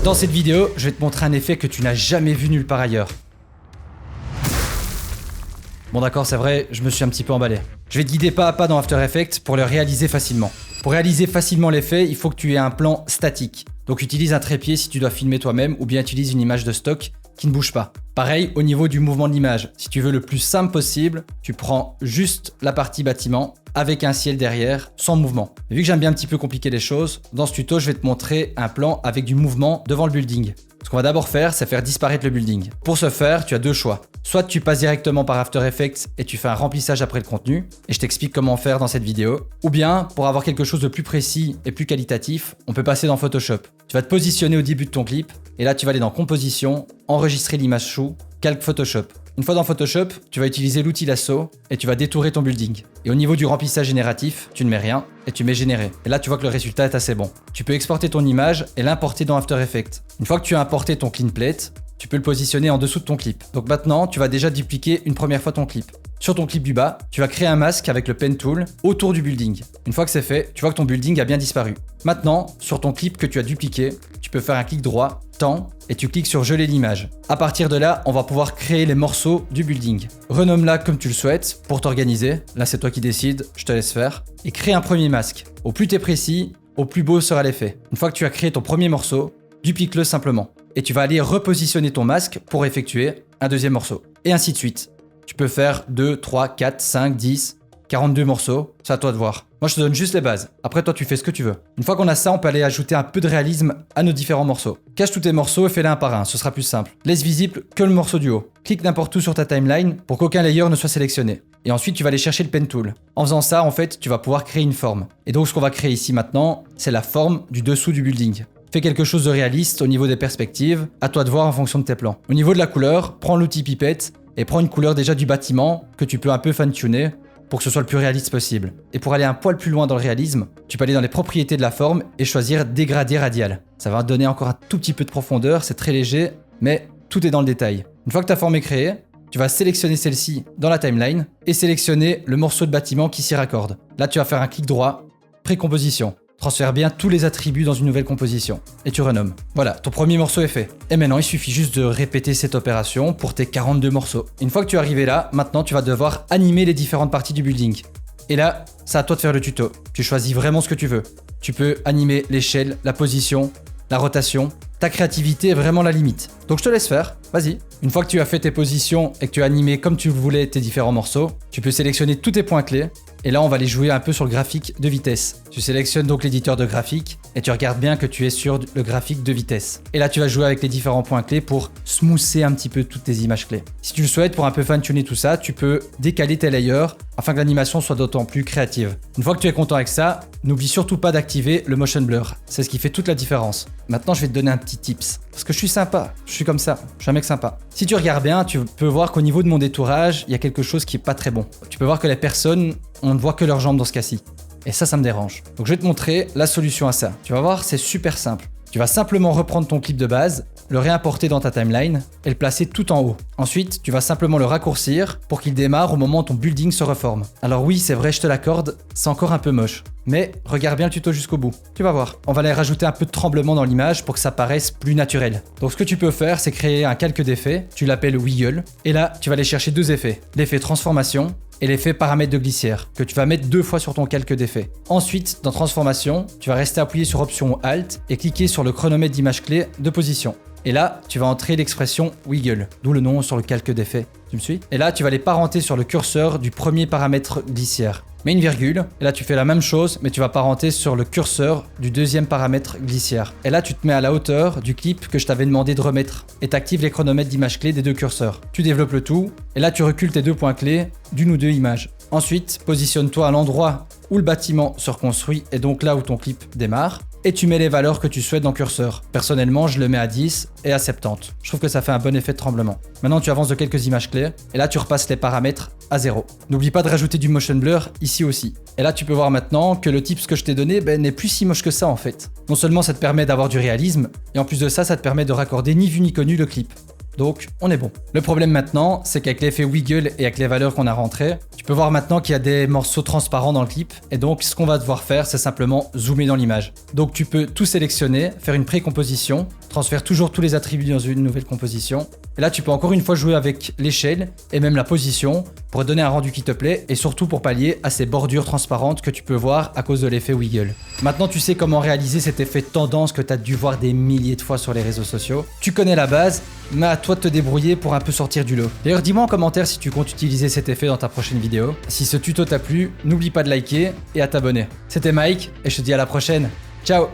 Dans cette vidéo, je vais te montrer un effet que tu n'as jamais vu nulle part ailleurs. Bon d'accord, c'est vrai, je me suis un petit peu emballé. Je vais te guider pas à pas dans After Effects pour le réaliser facilement. Pour réaliser facilement l'effet, il faut que tu aies un plan statique. Donc utilise un trépied si tu dois filmer toi-même ou bien utilise une image de stock qui ne bouge pas. Pareil au niveau du mouvement de l'image. Si tu veux le plus simple possible, tu prends juste la partie bâtiment avec un ciel derrière, sans mouvement. Et vu que j'aime bien un petit peu compliquer les choses, dans ce tuto, je vais te montrer un plan avec du mouvement devant le building. Ce qu'on va d'abord faire, c'est faire disparaître le building. Pour ce faire, tu as deux choix. Soit tu passes directement par After Effects et tu fais un remplissage après le contenu, et je t'explique comment faire dans cette vidéo. Ou bien, pour avoir quelque chose de plus précis et plus qualitatif, on peut passer dans Photoshop. Tu vas te positionner au début de ton clip, et là tu vas aller dans Composition, enregistrer l'image chou, calque Photoshop. Une fois dans Photoshop, tu vas utiliser l'outil lasso et tu vas détourer ton building. Et au niveau du remplissage génératif, tu ne mets rien et tu mets générer. Et là, tu vois que le résultat est assez bon. Tu peux exporter ton image et l'importer dans After Effects. Une fois que tu as importé ton clean plate, tu peux le positionner en dessous de ton clip. Donc maintenant, tu vas déjà dupliquer une première fois ton clip. Sur ton clip du bas, tu vas créer un masque avec le pen tool autour du building. Une fois que c'est fait, tu vois que ton building a bien disparu. Maintenant, sur ton clip que tu as dupliqué, tu peux faire un clic droit, temps, et tu cliques sur geler l'image. À partir de là, on va pouvoir créer les morceaux du building. Renomme-la comme tu le souhaites pour t'organiser. Là, c'est toi qui décides, je te laisse faire. Et crée un premier masque. Au plus t'es précis, au plus beau sera l'effet. Une fois que tu as créé ton premier morceau, duplique-le simplement. Et tu vas aller repositionner ton masque pour effectuer un deuxième morceau. Et ainsi de suite. Tu peux faire 2, 3, 4, 5, 10, 42 morceaux, c'est à toi de voir. Moi je te donne juste les bases, après toi tu fais ce que tu veux. Une fois qu'on a ça, on peut aller ajouter un peu de réalisme à nos différents morceaux. Cache tous tes morceaux et fais-les un par un, ce sera plus simple. Laisse visible que le morceau du haut. Clique n'importe où sur ta timeline pour qu'aucun layer ne soit sélectionné. Et ensuite tu vas aller chercher le pen tool. En faisant ça, en fait, tu vas pouvoir créer une forme. Et donc ce qu'on va créer ici maintenant, c'est la forme du dessous du building. Fais quelque chose de réaliste au niveau des perspectives, à toi de voir en fonction de tes plans. Au niveau de la couleur, prends l'outil pipette et prends une couleur déjà du bâtiment que tu peux un peu fine-tuner pour que ce soit le plus réaliste possible. Et pour aller un poil plus loin dans le réalisme, tu peux aller dans les propriétés de la forme et choisir dégradé radial. Ça va te donner encore un tout petit peu de profondeur, c'est très léger, mais tout est dans le détail. Une fois que ta forme est créée, tu vas sélectionner celle-ci dans la timeline et sélectionner le morceau de bâtiment qui s'y raccorde. Là, tu vas faire un clic droit, précomposition. Transfère bien tous les attributs dans une nouvelle composition. Et tu renommes. Voilà, ton premier morceau est fait. Et maintenant, il suffit juste de répéter cette opération pour tes 42 morceaux. Une fois que tu es arrivé là, maintenant tu vas devoir animer les différentes parties du building. Et là, c'est à toi de faire le tuto. Tu choisis vraiment ce que tu veux. Tu peux animer l'échelle, la position, la rotation. Ta créativité est vraiment la limite. Donc je te laisse faire, vas-y. Une fois que tu as fait tes positions et que tu as animé comme tu voulais tes différents morceaux, tu peux sélectionner tous tes points clés. Et là, on va aller jouer un peu sur le graphique de vitesse. Tu sélectionnes donc l'éditeur de graphique et tu regardes bien que tu es sur le graphique de vitesse. Et là, tu vas jouer avec les différents points clés pour smoother un petit peu toutes tes images clés. Si tu le souhaites, pour un peu fine-tuner tout ça, tu peux décaler tes layers afin que l'animation soit d'autant plus créative. Une fois que tu es content avec ça, n'oublie surtout pas d'activer le motion blur. C'est ce qui fait toute la différence. Maintenant, je vais te donner un petit tips. Parce que je suis sympa, je suis comme ça, je suis un mec sympa. Si tu regardes bien, tu peux voir qu'au niveau de mon détourage, il y a quelque chose qui est pas très bon. Tu peux voir que les personnes, on ne voit que leurs jambes dans ce cas-ci. Et ça me dérange. Donc je vais te montrer la solution à ça. Tu vas voir, c'est super simple. Tu vas simplement reprendre ton clip de base, le réimporter dans ta timeline et le placer tout en haut. Ensuite, tu vas simplement le raccourcir pour qu'il démarre au moment où ton building se reforme. Alors oui, c'est vrai, je te l'accorde, c'est encore un peu moche. Mais regarde bien le tuto jusqu'au bout. Tu vas voir. On va aller rajouter un peu de tremblement dans l'image pour que ça paraisse plus naturel. Donc ce que tu peux faire, c'est créer un calque d'effet. Tu l'appelles Wiggle. Et là, tu vas aller chercher deux effets. L'effet transformation et l'effet paramètre de glissière, que tu vas mettre 2 fois sur ton calque d'effet. Ensuite, dans transformation, tu vas rester appuyé sur option Alt et cliquer sur le chronomètre d'image clé de position. Et là, tu vas entrer l'expression Wiggle, d'où le nom sur le calque d'effet. Tu me suis? Et là, tu vas les parenter sur le curseur du premier paramètre glissière. Mets une virgule, et là tu fais la même chose, mais tu vas parenter sur le curseur du deuxième paramètre glissière. Et là tu te mets à la hauteur du clip que je t'avais demandé de remettre, et t'actives les chronomètres d'image clé des deux curseurs. Tu développes le tout, et là tu recules tes deux points clés d'une ou deux images. Ensuite, positionne-toi à l'endroit où le bâtiment se reconstruit, et donc là où ton clip démarre, et tu mets les valeurs que tu souhaites dans curseur. Personnellement, je le mets à 10 et à 70. Je trouve que ça fait un bon effet de tremblement. Maintenant, tu avances de quelques images clés, et là tu repasses les paramètres à 0. N'oublie pas de rajouter du motion blur ici aussi. Et là, tu peux voir maintenant que le tips que je t'ai donné n'est plus si moche que ça en fait. Non seulement ça te permet d'avoir du réalisme, et en plus de ça, ça te permet de raccorder ni vu ni connu le clip. Donc, on est bon. Le problème maintenant, c'est qu'avec l'effet Wiggle et avec les valeurs qu'on a rentrées, tu peux voir maintenant qu'il y a des morceaux transparents dans le clip. Et donc, ce qu'on va devoir faire, c'est simplement zoomer dans l'image. Donc, tu peux tout sélectionner, faire une précomposition, transfère toujours tous les attributs dans une nouvelle composition. Et là, tu peux encore une fois jouer avec l'échelle et même la position pour donner un rendu qui te plaît et surtout pour pallier à ces bordures transparentes que tu peux voir à cause de l'effet wiggle. Maintenant, tu sais comment réaliser cet effet de tendance que tu as dû voir des milliers de fois sur les réseaux sociaux. Tu connais la base, mais à toi de te débrouiller pour un peu sortir du lot. D'ailleurs, dis-moi en commentaire si tu comptes utiliser cet effet dans ta prochaine vidéo. Si ce tuto t'a plu, n'oublie pas de liker et à t'abonner. C'était Mike et je te dis à la prochaine. Ciao!